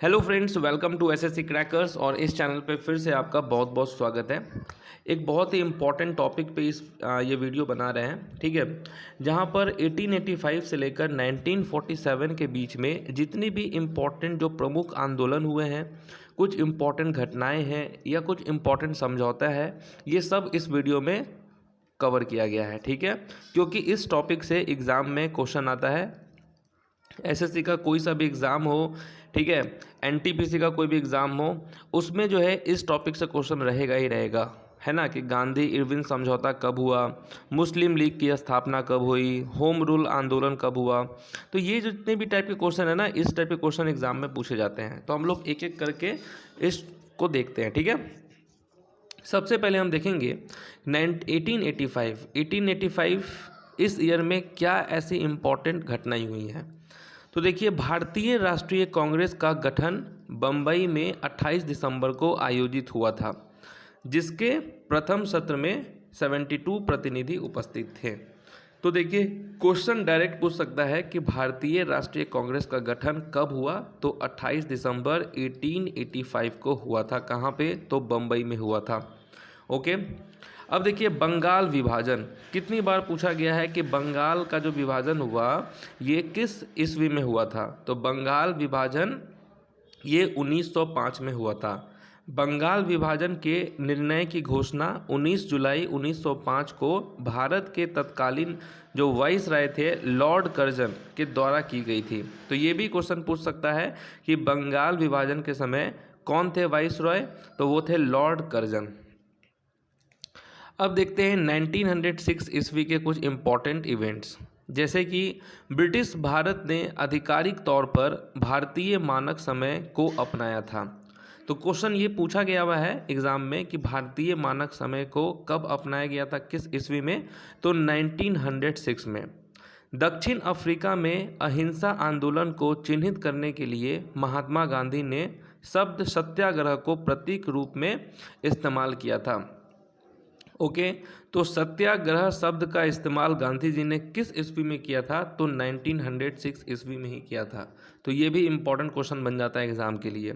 Hello friends, welcome to SSC crackers. और इस channel पे फिर से आपका बहुत बहुत स्वागत है। एक बहुत ही इम्पॉर्टेंट टॉपिक पे ये वीडियो बना रहे हैं, ठीक है। जहाँ पर 1885 से लेकर 1947 के बीच में जितनी भी इम्पॉर्टेंट जो प्रमुख आंदोलन हुए हैं, कुछ इम्पॉर्टेंट घटनाएं हैं या कुछ इम्पॉर्टेंट समझौता है, ये सब इस वीडियो में कवर किया गया है, ठीक है। क्योंकि इस टॉपिक से एग्ज़ाम में क्वेश्चन आता है। एसएससी का कोई सा भी एग्ज़ाम हो, ठीक है, एनटीपीसी का कोई भी एग्ज़ाम हो, उसमें जो है इस टॉपिक से क्वेश्चन रहेगा ही रहेगा, है ना। कि गांधी इरविन समझौता कब हुआ, मुस्लिम लीग की स्थापना कब हुई, होम रूल आंदोलन कब हुआ। तो ये जितने भी टाइप के क्वेश्चन है ना, इस टाइप के क्वेश्चन एग्जाम में पूछे जाते हैं। तो हम लोग एक एक करके इसको देखते हैं, ठीक है। सबसे पहले हम देखेंगे 1885 इस ईयर में क्या ऐसी इम्पोर्टेंट घटनाएं हुई हैं। तो देखिए, भारतीय राष्ट्रीय कांग्रेस का गठन बम्बई में 28 दिसंबर को आयोजित हुआ था, जिसके प्रथम सत्र में 72 प्रतिनिधि उपस्थित थे। तो देखिए, क्वेश्चन डायरेक्ट पूछ सकता है कि भारतीय राष्ट्रीय कांग्रेस का गठन कब हुआ। तो 28 दिसंबर 1885 को हुआ था। कहाँ पे? तो बम्बई में हुआ था। ओके। अब देखिए, बंगाल विभाजन कितनी बार पूछा गया है कि बंगाल का जो विभाजन हुआ ये किस ईस्वी में हुआ था। तो बंगाल विभाजन ये 1905 में हुआ था। बंगाल विभाजन के निर्णय की घोषणा 19 जुलाई 1905 को भारत के तत्कालीन जो वाइसराय थे लॉर्ड कर्जन के द्वारा की गई थी। तो ये भी क्वेश्चन पूछ सकता है कि बंगाल विभाजन के समय कौन थे वाइसरॉय। तो वो थे लॉर्ड कर्जन। अब देखते हैं 1906 ईस्वी के कुछ इम्पॉर्टेंट इवेंट्स, जैसे कि ब्रिटिश भारत ने आधिकारिक तौर पर भारतीय मानक समय को अपनाया था। तो क्वेश्चन ये पूछा गया हुआ है एग्जाम में कि भारतीय मानक समय को कब अपनाया गया था, किस ईस्वी में। तो 1906 में। दक्षिण अफ्रीका में अहिंसा आंदोलन को चिन्हित करने के लिए महात्मा गांधी ने शब्द सत्याग्रह को प्रतीक रूप में इस्तेमाल किया था। ओके। तो सत्याग्रह शब्द का इस्तेमाल गांधी जी ने किस ईस्वी में किया था। तो 1906 ईस्वी में ही किया था। तो ये भी इम्पोर्टेंट क्वेश्चन बन जाता है एग्जाम के लिए।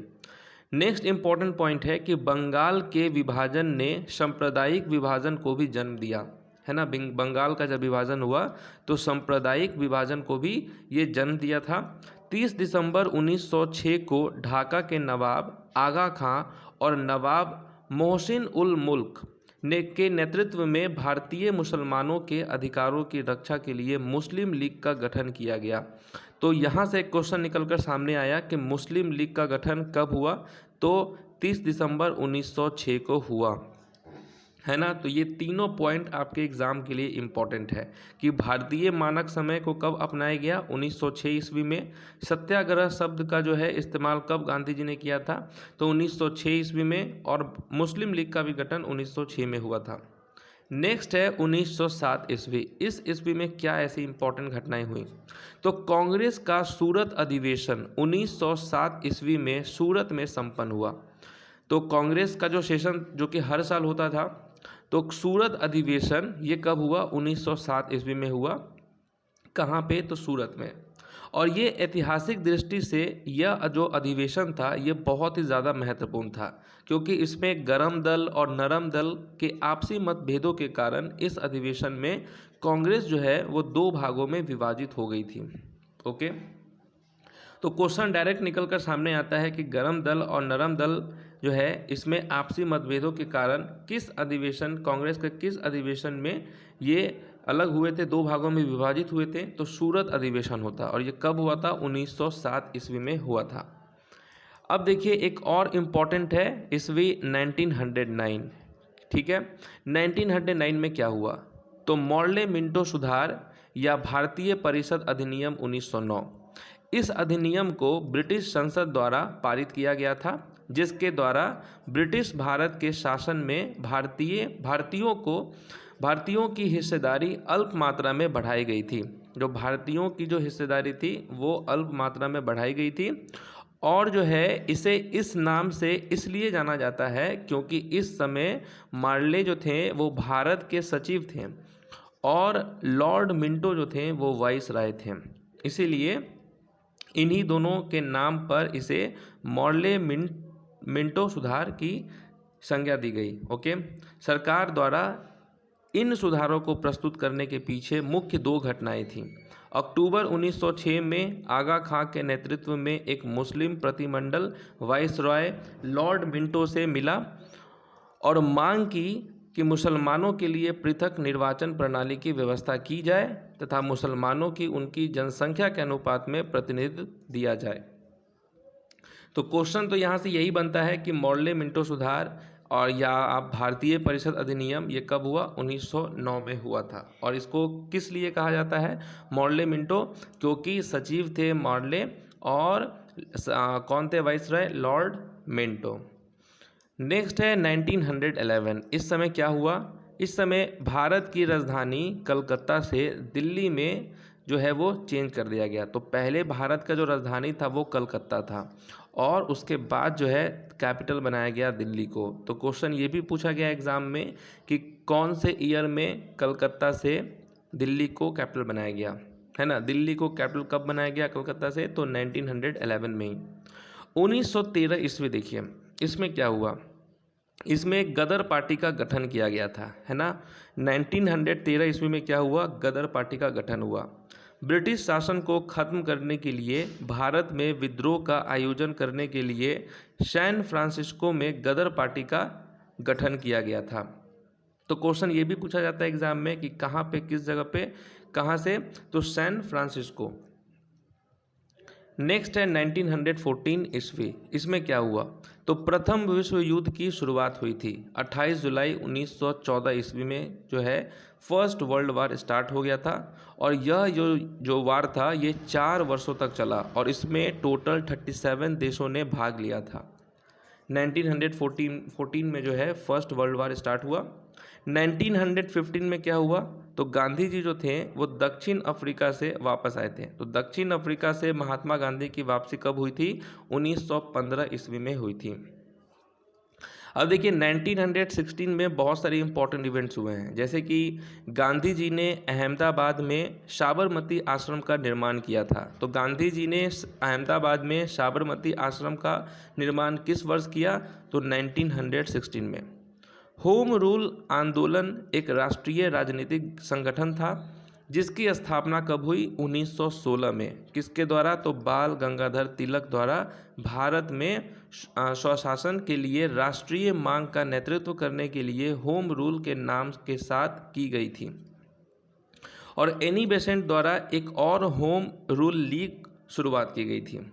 नेक्स्ट इम्पॉर्टेंट पॉइंट है कि बंगाल के विभाजन ने सांप्रदायिक विभाजन को भी जन्म दिया, है ना। बंगाल का जब विभाजन हुआ तो सांप्रदायिक विभाजन को भी ये जन्म दिया था। 30 दिसंबर 1906 को ढाका के नवाब आगा खां और नवाब मोहसिन उल मुल्क के नेतृत्व में भारतीय मुसलमानों के अधिकारों की रक्षा के लिए मुस्लिम लीग का गठन किया गया। तो यहाँ से एक क्वेश्चन निकलकर सामने आया कि मुस्लिम लीग का गठन कब हुआ। तो 30 दिसंबर 1906 को हुआ, है ना। तो ये तीनों पॉइंट आपके एग्जाम के लिए इम्पॉर्टेंट है कि भारतीय मानक समय को कब अपनाया गया, 1906 ईस्वी में। सत्याग्रह शब्द का जो है इस्तेमाल कब गांधी जी ने किया था, तो 1906 ईस्वी में। और मुस्लिम लीग का भी गठन 1906 में हुआ था। नेक्स्ट है 1907 ईस्वी। इस ईस्वी में क्या ऐसी इंपॉर्टेंट घटनाएं हुई। तो कांग्रेस का सूरत अधिवेशन 1907 ईस्वी में सूरत में संपन्न हुआ। तो कांग्रेस का जो सेशन जो कि हर साल होता था, तो सूरत अधिवेशन ये कब हुआ, 1907 ईस्वी में हुआ। कहाँ पे? तो सूरत में। और ये ऐतिहासिक दृष्टि से यह जो अधिवेशन था ये बहुत ही ज़्यादा महत्वपूर्ण था, क्योंकि इसमें गरम दल और नरम दल के आपसी मतभेदों के कारण इस अधिवेशन में कांग्रेस जो है वो दो भागों में विभाजित हो गई थी। ओके। तो क्वेश्चन डायरेक्ट निकलकर सामने आता है कि गरम दल और नरम दल जो है इसमें आपसी मतभेदों के कारण किस अधिवेशन, कांग्रेस के किस अधिवेशन में ये अलग हुए थे, दो भागों में विभाजित हुए थे। तो सूरत अधिवेशन होता, और ये कब हुआ था, 1907 ईस्वी में हुआ था। अब देखिए, एक और इम्पॉर्टेंट है ईस्वी 1909, ठीक है। 1909 में क्या हुआ। तो मॉर्ले मिंटो सुधार या भारतीय परिषद अधिनियम 1909, इस अधिनियम को ब्रिटिश संसद द्वारा पारित किया गया था, जिसके द्वारा ब्रिटिश भारत के शासन में भारतीयों की हिस्सेदारी अल्प मात्रा में बढ़ाई गई थी। जो भारतीयों की जो हिस्सेदारी थी वो अल्प मात्रा में बढ़ाई गई थी। और जो है इसे इस नाम से इसलिए जाना जाता है क्योंकि इस समय मार्ले जो थे वो भारत के सचिव थे और लॉर्ड मिंटो जो थे वो वाइसराय थे। इसीलिए इन्हीं दोनों के नाम पर इसे मॉर्ले मिंटो सुधार की संज्ञा दी गई। ओके, सरकार द्वारा इन सुधारों को प्रस्तुत करने के पीछे मुख्य दो घटनाएं थीं। अक्टूबर 1906 में आगा खां के नेतृत्व में एक मुस्लिम प्रतिमंडल वाइसरॉय लॉर्ड मिंटो से मिला और मांग की कि मुसलमानों के लिए पृथक निर्वाचन प्रणाली की व्यवस्था की जाए तथा मुसलमानों की उनकी जनसंख्या के अनुपात में प्रतिनिधित्व दिया जाए। तो क्वेश्चन तो यहाँ से यही बनता है कि मॉर्ले मिंटो सुधार और या आप भारतीय परिषद अधिनियम ये कब हुआ? 1909 में हुआ था। और इसको किस लिए कहा जाता है मॉर्ले मिंटो? क्योंकि सचिव थे मॉर्ले और कौन थे वाइसरॉय? Lord Minto. नेक्स्ट है 1911। इस समय क्या हुआ? इस समय भारत की राजधानी कलकत्ता से दिल्ली में जो है वो चेंज कर दिया गया। तो पहले भारत का जो राजधानी था वो कलकत्ता था और उसके बाद जो है कैपिटल बनाया गया दिल्ली को। तो क्वेश्चन ये भी पूछा गया एग्जाम में कि कौन से ईयर में कलकत्ता से दिल्ली को कैपिटल बनाया गया, है ना। दिल्ली को कैपिटल कब बनाया गया कलकत्ता से? तो 1911 में ही। 1913 ईस्वी देखिए, इसमें क्या हुआ? इसमें गदर पार्टी का गठन किया गया था, है ना। 1913 ईस्वी में क्या हुआ? गदर पार्टी का गठन हुआ। ब्रिटिश शासन को खत्म करने के लिए भारत में विद्रोह का आयोजन करने के लिए सैन फ्रांसिस्को में गदर पार्टी का गठन किया गया था। तो क्वेश्चन ये भी पूछा जाता है एग्जाम में कि कहाँ पे, किस जगह पे, कहाँ से? तो सैन फ्रांसिस्को। नेक्स्ट है 1914 ईस्वी। इसमें क्या हुआ? तो प्रथम विश्व युद्ध की शुरुआत हुई थी। 28 जुलाई 1914 ईस्वी में जो है फर्स्ट वर्ल्ड वार स्टार्ट हो गया था और यह जो वार था ये 4 वर्षों तक चला और इसमें टोटल 37 देशों ने भाग लिया था। 1914 में जो है फर्स्ट वर्ल्ड वार स्टार्ट हुआ। 1915 में क्या हुआ? तो गांधी जी जो थे वो दक्षिण अफ्रीका से वापस आए थे। तो दक्षिण अफ्रीका से महात्मा गांधी की वापसी कब हुई थी? 1915 ईस्वी में हुई थी। अब देखिए 1916 में बहुत सारे इंपॉर्टेंट इवेंट्स हुए हैं, जैसे कि गांधी जी ने अहमदाबाद में साबरमती आश्रम का निर्माण किया था। तो गांधी जी ने अहमदाबाद में साबरमती आश्रम का निर्माण किस वर्ष किया? तो 1916 में। होम रूल आंदोलन एक राष्ट्रीय राजनीतिक संगठन था जिसकी स्थापना कब हुई? 1916 में। किसके द्वारा? तो बाल गंगाधर तिलक द्वारा भारत में स्वशासन के लिए राष्ट्रीय मांग का नेतृत्व करने के लिए होम रूल के नाम के साथ की गई थी। और एनी बेसेंट द्वारा एक और होम रूल लीग शुरुआत की गई थी।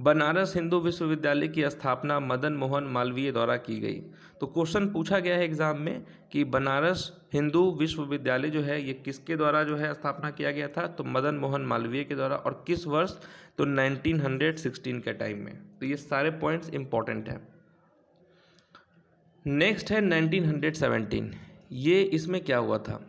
बनारस हिंदू विश्वविद्यालय की स्थापना मदन मोहन मालवीय द्वारा की गई। तो क्वेश्चन पूछा गया है एग्जाम में कि बनारस हिंदू विश्वविद्यालय जो है ये किसके द्वारा जो है स्थापना किया गया था? तो मदन मोहन मालवीय के द्वारा। और किस वर्ष? तो 1916 के टाइम में। तो ये सारे पॉइंट्स इंपॉर्टेंट हैं। नेक्स्ट है 1917। ये इसमें क्या हुआ था?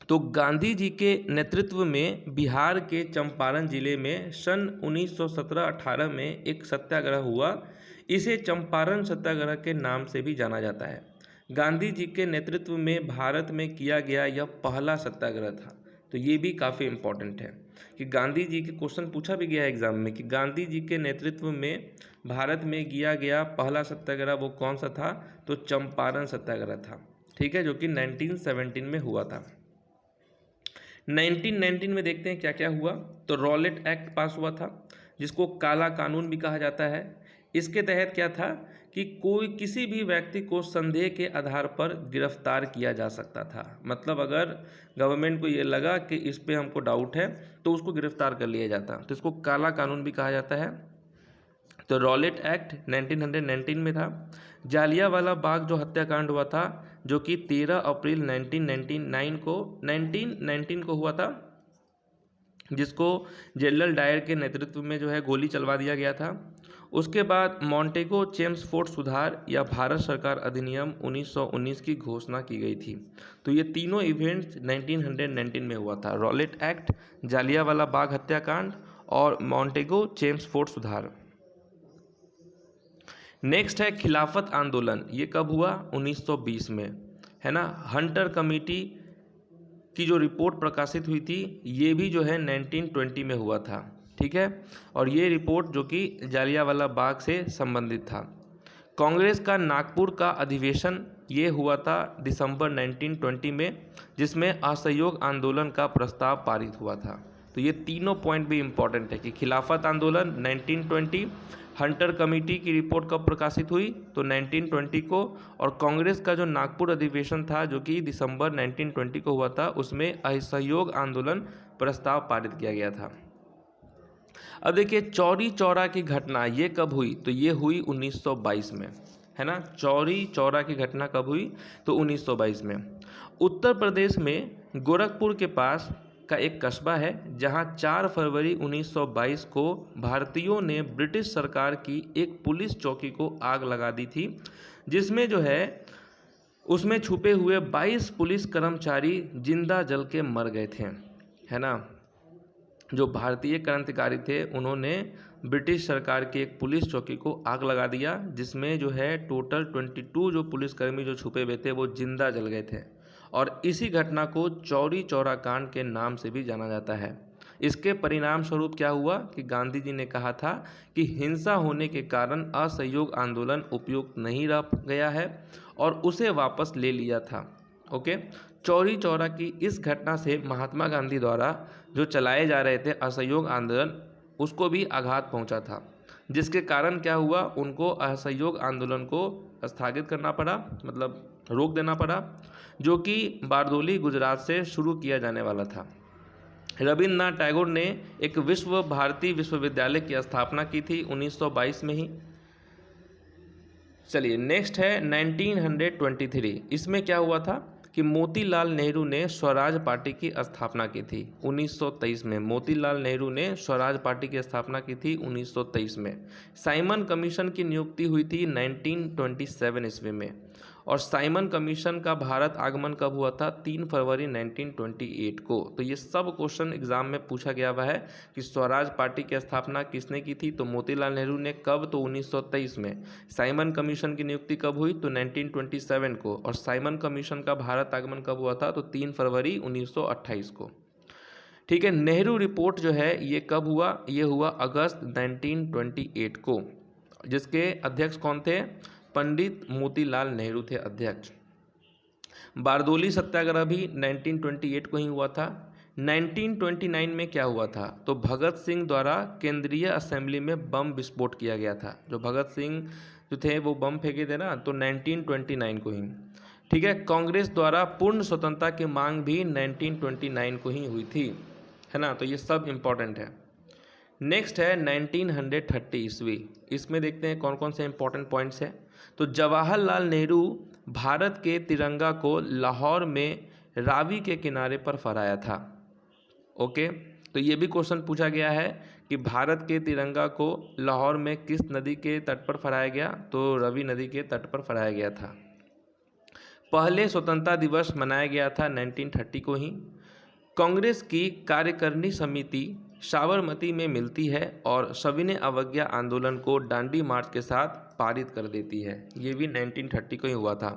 तो गांधी जी के नेतृत्व में बिहार के चंपारण जिले में सन 1917-18 में एक सत्याग्रह हुआ। इसे चंपारण सत्याग्रह के नाम से भी जाना जाता है। गांधी जी के नेतृत्व में भारत में किया गया यह पहला सत्याग्रह था। तो ये भी काफ़ी इम्पोर्टेंट है कि गांधी जी के क्वेश्चन पूछा भी गया है एग्जाम में कि गांधी जी के नेतृत्व में भारत में किया गया पहला सत्याग्रह वो कौन सा था? तो चंपारण सत्याग्रह था, ठीक है, जो कि 1917 में हुआ था। 1919 में देखते हैं क्या क्या हुआ। तो रॉलेट एक्ट पास हुआ था जिसको काला कानून भी कहा जाता है। इसके तहत क्या था कि कोई किसी भी व्यक्ति को संदेह के आधार पर गिरफ्तार किया जा सकता था। मतलब अगर गवर्नमेंट को ये लगा कि इस पे हमको डाउट है तो उसको गिरफ्तार कर लिया जाता, तो इसको काला कानून भी कहा जाता है। तो रॉलेट एक्ट 1919 में था। जालियांवाला बाग जो हत्याकांड हुआ था जो कि 13 अप्रैल 1919 को हुआ था, जिसको जनरल डायर के नेतृत्व में जो है गोली चलवा दिया गया था। उसके बाद मॉन्टेगो चेम्सफोर्ड सुधार या भारत सरकार अधिनियम 1919 की घोषणा की गई थी। तो ये तीनों इवेंट्स 1919 में हुआ था, रॉलेट एक्ट, जालियांवाला बाग हत्याकांड और मॉन्टेगो चेम्सफोर्ड सुधार। नेक्स्ट है खिलाफत आंदोलन। ये कब हुआ? 1920 में, है ना। हंटर कमेटी की जो रिपोर्ट प्रकाशित हुई थी ये भी जो है 1920 में हुआ था। ठीक है, और ये रिपोर्ट जो कि जालियांवाला बाग से संबंधित था। कांग्रेस का नागपुर का अधिवेशन ये हुआ था दिसंबर 1920 में, जिसमें असहयोग आंदोलन का प्रस्ताव पारित हुआ था। तो ये तीनों पॉइंट भी इम्पॉर्टेंट है कि खिलाफत आंदोलन 1920, हंटर कमेटी की रिपोर्ट कब प्रकाशित हुई तो 1920 को, और कांग्रेस का जो नागपुर अधिवेशन था जो कि दिसंबर 1920 को हुआ था, उसमें असहयोग आंदोलन प्रस्ताव पारित किया गया था। अब देखिए चौरी चौरा की घटना ये कब हुई तो ये हुई 1922 में, है ना। चौरी चौरा की घटना कब हुई तो 1922 में। उत्तर प्रदेश में गोरखपुर के पास का एक कस्बा है जहां 4 फरवरी 1922 को भारतीयों ने ब्रिटिश सरकार की एक पुलिस चौकी को आग लगा दी थी, जिसमें जो है उसमें छुपे हुए 22 पुलिस कर्मचारी जिंदा जल के मर गए थे, है ना। जो भारतीय क्रांतिकारी थे उन्होंने ब्रिटिश सरकार की एक पुलिस चौकी को आग लगा दिया, जिसमें जो है टोटल 22 जो पुलिसकर्मी जो छुपे हुए थे वो जिंदा जल गए थे, और इसी घटना को चौरी चौरा कांड के नाम से भी जाना जाता है। इसके परिणाम स्वरूप क्या हुआ कि गांधी जी ने कहा था कि हिंसा होने के कारण असहयोग आंदोलन उपयुक्त नहीं रह गया है और उसे वापस ले लिया था। ओके, चौरी चौरा की इस घटना से महात्मा गांधी द्वारा जो चलाए जा रहे थे असहयोग आंदोलन उसको भी आघात पहुंचा था, जिसके कारण क्या हुआ उनको असहयोग आंदोलन को स्थगित करना पड़ा, मतलब रोक देना पड़ा, जो कि बारदोली गुजरात से शुरू किया जाने वाला था। रविन्द्रनाथ टैगोर ने एक विश्व भारती विश्वविद्यालय की स्थापना की थी 1922 में ही। चलिए नेक्स्ट है 1923। इसमें क्या हुआ था कि मोतीलाल नेहरू ने स्वराज पार्टी की स्थापना की थी 1923 में। मोतीलाल नेहरू ने स्वराज पार्टी की स्थापना की थी 1923 में। साइमन कमीशन की नियुक्ति हुई थी 1927 ईस्वी में, और साइमन कमीशन का भारत आगमन कब हुआ था 3 फरवरी 1928 को। तो ये सब क्वेश्चन एग्जाम में पूछा गया हुआ है कि स्वराज पार्टी की स्थापना किसने की थी तो मोतीलाल नेहरू ने। कब तो 1923 में। साइमन कमीशन की नियुक्ति कब हुई तो 1927 को, और साइमन कमीशन का भारत आगमन कब हुआ था तो 3 फरवरी 1928 को। ठीक है, नेहरू रिपोर्ट जो है ये कब हुआ, ये हुआ अगस्त 1928 को, जिसके अध्यक्ष कौन थे पंडित मोतीलाल नेहरू थे अध्यक्ष। बारदोली सत्याग्रह भी 1928 को ही हुआ था। 1929 में क्या हुआ था तो भगत सिंह द्वारा केंद्रीय असेंबली में बम विस्फोट किया गया था। जो भगत सिंह जो थे वो बम फेंके थे ना, तो 1929 को ही। ठीक है, कांग्रेस द्वारा पूर्ण स्वतंत्रता की मांग भी 1929 को ही हुई थी, है ना। तो ये सब इम्पोर्टेंट है। नेक्स्ट है 1930 ईस्वी। इसमें देखते हैं कौन कौन से इंपॉर्टेंट पॉइंट्स हैं। तो जवाहरलाल नेहरू भारत के तिरंगा को लाहौर में रावी के किनारे पर फहराया था। ओके, तो ये भी क्वेश्चन पूछा गया है कि भारत के तिरंगा को लाहौर में किस नदी के तट पर फहराया गया तो रावी नदी के तट पर फहराया गया था। पहले स्वतंत्रता दिवस मनाया गया था 1930 को ही। कांग्रेस की कार्यकारिणी समिति साबरमती में मिलती है और सविनय अवज्ञा आंदोलन को डांडी मार्च के साथ पारित कर देती है। ये भी 1930 को ही हुआ था।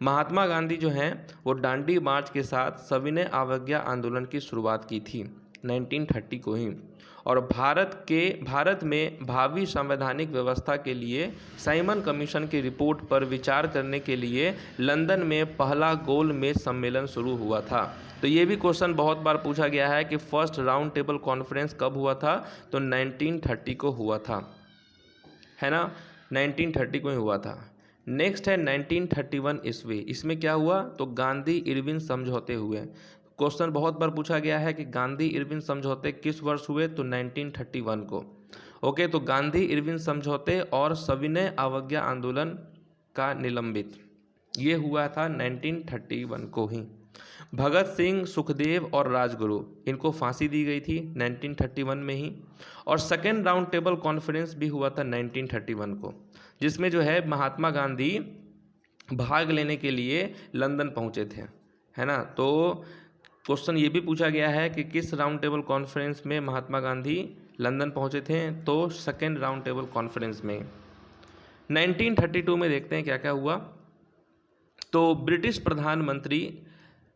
महात्मा गांधी जो हैं वो डांडी मार्च के साथ सविनय अवज्ञा आंदोलन की शुरुआत की थी 1930 को ही। और भारत में भावी संवैधानिक व्यवस्था के लिए साइमन कमीशन की रिपोर्ट पर विचार करने के लिए लंदन में पहला गोलमेज सम्मेलन शुरू हुआ था। तो ये भी क्वेश्चन बहुत बार पूछा गया है कि फर्स्ट राउंड टेबल कॉन्फ्रेंस कब हुआ था तो 1930 को हुआ था, है ना। 1930 को ही हुआ था। नेक्स्ट है 1931 ईस्वी। इसमें क्या हुआ तो गांधी इरविन समझौते हुए। क्वेश्चन बहुत बार पूछा गया है कि गांधी इरविन समझौते किस वर्ष हुए तो 1931 को। ओके, तो गांधी इरविन समझौते और सविनय अवज्ञा आंदोलन का निलंबित ये हुआ था 1931 को ही। भगत सिंह, सुखदेव और राजगुरु इनको फांसी दी गई थी 1931 में ही। और सेकेंड राउंड टेबल कॉन्फ्रेंस भी हुआ था 1931 को, जिसमें जो है महात्मा गांधी भाग लेने के लिए लंदन पहुंचे थे, है ना। तो क्वेश्चन ये भी पूछा गया है कि किस राउंड टेबल कॉन्फ्रेंस में महात्मा गांधी लंदन पहुंचे थे तो सेकेंड राउंड टेबल कॉन्फ्रेंस में। 1932 में देखते हैं क्या क्या हुआ। तो ब्रिटिश प्रधानमंत्री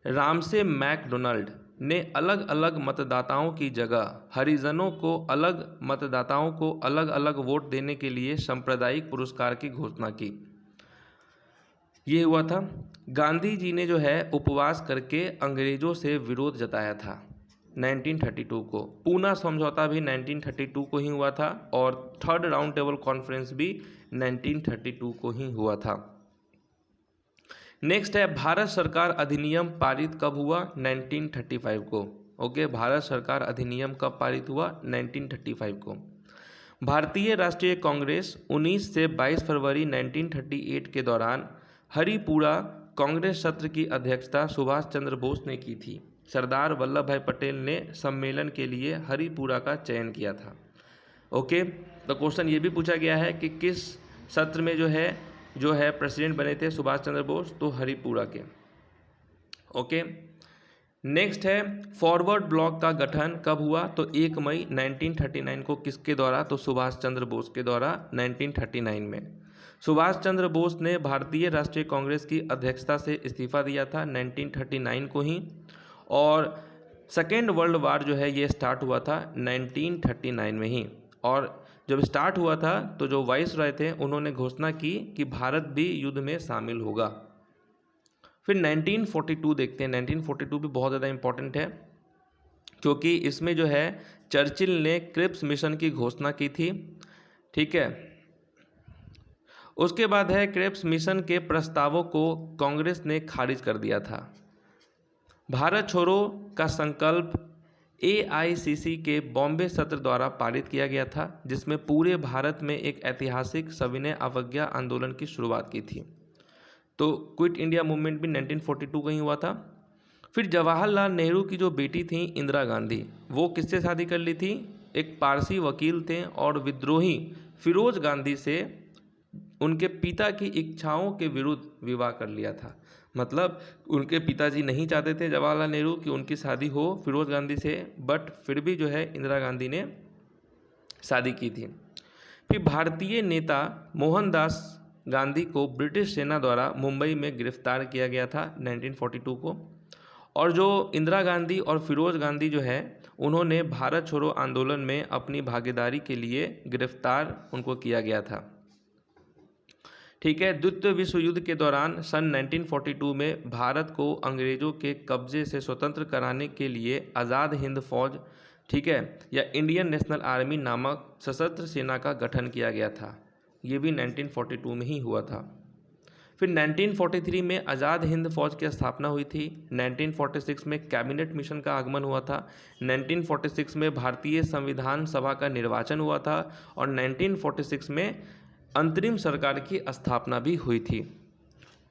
रामसे मैकडोनाल्ड ने अलग अलग मतदाताओं की जगह हरिजनों को अलग अलग वोट देने के लिए सांप्रदायिक पुरस्कार की घोषणा की। ये हुआ था। गांधी जी ने जो है उपवास करके अंग्रेजों से विरोध जताया था 1932 को। पूना समझौता भी 1932 को ही हुआ था और थर्ड राउंड टेबल कॉन्फ्रेंस भी 1932 को ही हुआ था। नेक्स्ट है भारत सरकार अधिनियम पारित कब हुआ? 1935 को। ओके, भारत सरकार अधिनियम कब पारित हुआ? 1935 को। भारतीय राष्ट्रीय कांग्रेस 19 से 22 फरवरी 1938 के दौरान हरिपुरा कांग्रेस सत्र की अध्यक्षता सुभाष चंद्र बोस ने की थी। सरदार वल्लभ भाई पटेल ने सम्मेलन के लिए हरिपुरा का चयन किया था। ओके, तो क्वेश्चन ये भी पूछा गया है कि किस सत्र में जो है प्रेसिडेंट बने थे सुभाष चंद्र बोस? तो हरिपुरा के। ओके, नेक्स्ट है फॉरवर्ड ब्लॉक का गठन कब हुआ? तो 1 मई 1939 को। किसके द्वारा? तो सुभाष चंद्र बोस के द्वारा 1939 में। सुभाष चंद्र बोस ने भारतीय राष्ट्रीय कांग्रेस की अध्यक्षता से इस्तीफा दिया था 1939 को ही, और सेकेंड वर्ल्ड वार जो है ये स्टार्ट हुआ था 1939 में ही। और जब स्टार्ट हुआ था तो जो वाइस रॉय थे उन्होंने घोषणा की कि भारत भी युद्ध में शामिल होगा। फिर 1942 देखते हैं। 1942 भी बहुत ज़्यादा इम्पोर्टेंट है क्योंकि इसमें जो है चर्चिल ने क्रिप्स मिशन की घोषणा की थी। ठीक है, उसके बाद है क्रिप्स मिशन के प्रस्तावों को कांग्रेस ने खारिज कर दिया था। भारत छोड़ो का संकल्प AICC के बॉम्बे सत्र द्वारा पारित किया गया था, जिसमें पूरे भारत में एक ऐतिहासिक सविनय अवज्ञा आंदोलन की शुरुआत की थी। तो क्विट इंडिया मूवमेंट भी 1942 का ही हुआ था। फिर जवाहरलाल नेहरू की जो बेटी थी इंदिरा गांधी, वो किससे शादी कर ली थी? एक पारसी वकील थे और विद्रोही फिरोज गांधी से उनके पिता की इच्छाओं के विरुद्ध विवाह कर लिया था। मतलब उनके पिताजी नहीं चाहते थे जवाहरलाल नेहरू कि उनकी शादी हो फिरोज गांधी से, बट फिर भी जो है इंदिरा गांधी ने शादी की थी। फिर भारतीय नेता मोहनदास गांधी को ब्रिटिश सेना द्वारा मुंबई में गिरफ्तार किया गया था 1942 को। और जो इंदिरा गांधी और फिरोज गांधी जो है उन्होंने भारत छोड़ो आंदोलन में अपनी भागीदारी के लिए गिरफ्तार उनको किया गया था। ठीक है, द्वितीय विश्व युद्ध के दौरान सन 1942 में भारत को अंग्रेजों के कब्जे से स्वतंत्र कराने के लिए आज़ाद हिंद फौज, ठीक है, या इंडियन नेशनल आर्मी नामक सशस्त्र सेना का गठन किया गया था। ये भी 1942 में ही हुआ था। फिर 1943 में आज़ाद हिंद फौज की स्थापना हुई थी। 1946 में कैबिनेट मिशन का आगमन हुआ था। 1946 में भारतीय संविधान सभा का निर्वाचन हुआ था और 1946 में अंतरिम सरकार की स्थापना भी हुई थी।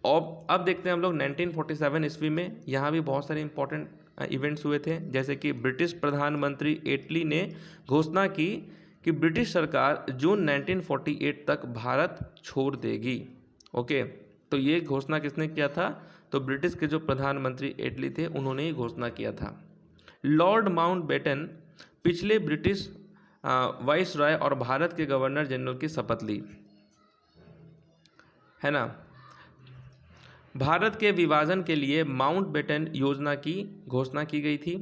और अब देखते हैं हम लोग 1947 ईस्वी में। यहाँ भी बहुत सारे इंपॉर्टेंट इवेंट्स हुए थे, जैसे कि ब्रिटिश प्रधानमंत्री एटली ने घोषणा की कि ब्रिटिश सरकार जून 1948 तक भारत छोड़ देगी। ओके, तो ये घोषणा किसने किया था? तो ब्रिटिश के जो प्रधानमंत्री एटली थे उन्होंने ही घोषणा किया था। लॉर्ड माउंटबेटन पिछले ब्रिटिश वाइस रॉय और भारत के गवर्नर जनरल की शपथ ली, है ना। भारत के विभाजन के लिए माउंटबेटन योजना की घोषणा की गई थी।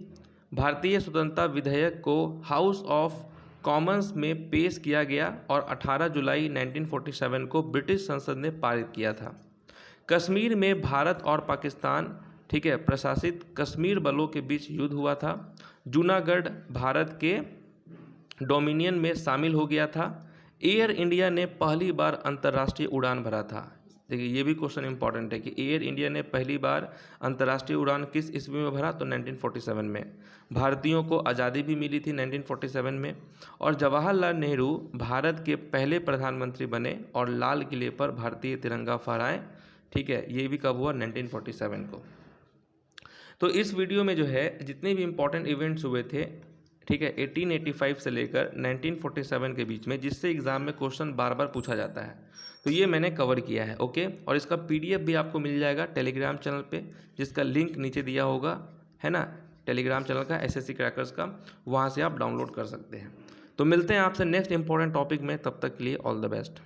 भारतीय स्वतंत्रता विधेयक को हाउस ऑफ कॉमन्स में पेश किया गया और 18 जुलाई 1947 को ब्रिटिश संसद ने पारित किया था। कश्मीर में भारत और पाकिस्तान, ठीक है, प्रशासित कश्मीर बलों के बीच युद्ध हुआ था। जूनागढ़ भारत के डोमिनियन में शामिल हो गया था। एयर इंडिया ने पहली बार अंतर्राष्ट्रीय उड़ान भरा था। देखिए ये भी क्वेश्चन इंपॉर्टेंट है कि एयर इंडिया ने पहली बार अंतर्राष्ट्रीय उड़ान किस ईस्वी में भरा? तो 1947 में। भारतीयों को आज़ादी भी मिली थी 1947 में। और जवाहरलाल नेहरू भारत के पहले प्रधानमंत्री बने और लाल किले पर भारतीय तिरंगा फहराए। ठीक है, ये भी कब हुआ? 1947 को। तो इस वीडियो में जो है जितने भी इंपॉर्टेंट इवेंट्स हुए थे, ठीक है, 1885 से लेकर 1947 के बीच में, जिससे एग्जाम में क्वेश्चन बार बार पूछा जाता है, तो ये मैंने कवर किया है। ओके, और इसका PDF भी आपको मिल जाएगा टेलीग्राम चैनल पे, जिसका लिंक नीचे दिया होगा, है ना, टेलीग्राम चैनल का, SSC क्रैकर्स का, वहाँ से आप डाउनलोड कर सकते हैं। तो मिलते हैं आपसे नेक्स्ट इंपॉर्टेंट टॉपिक में, तब तक के लिए ऑल द बेस्ट।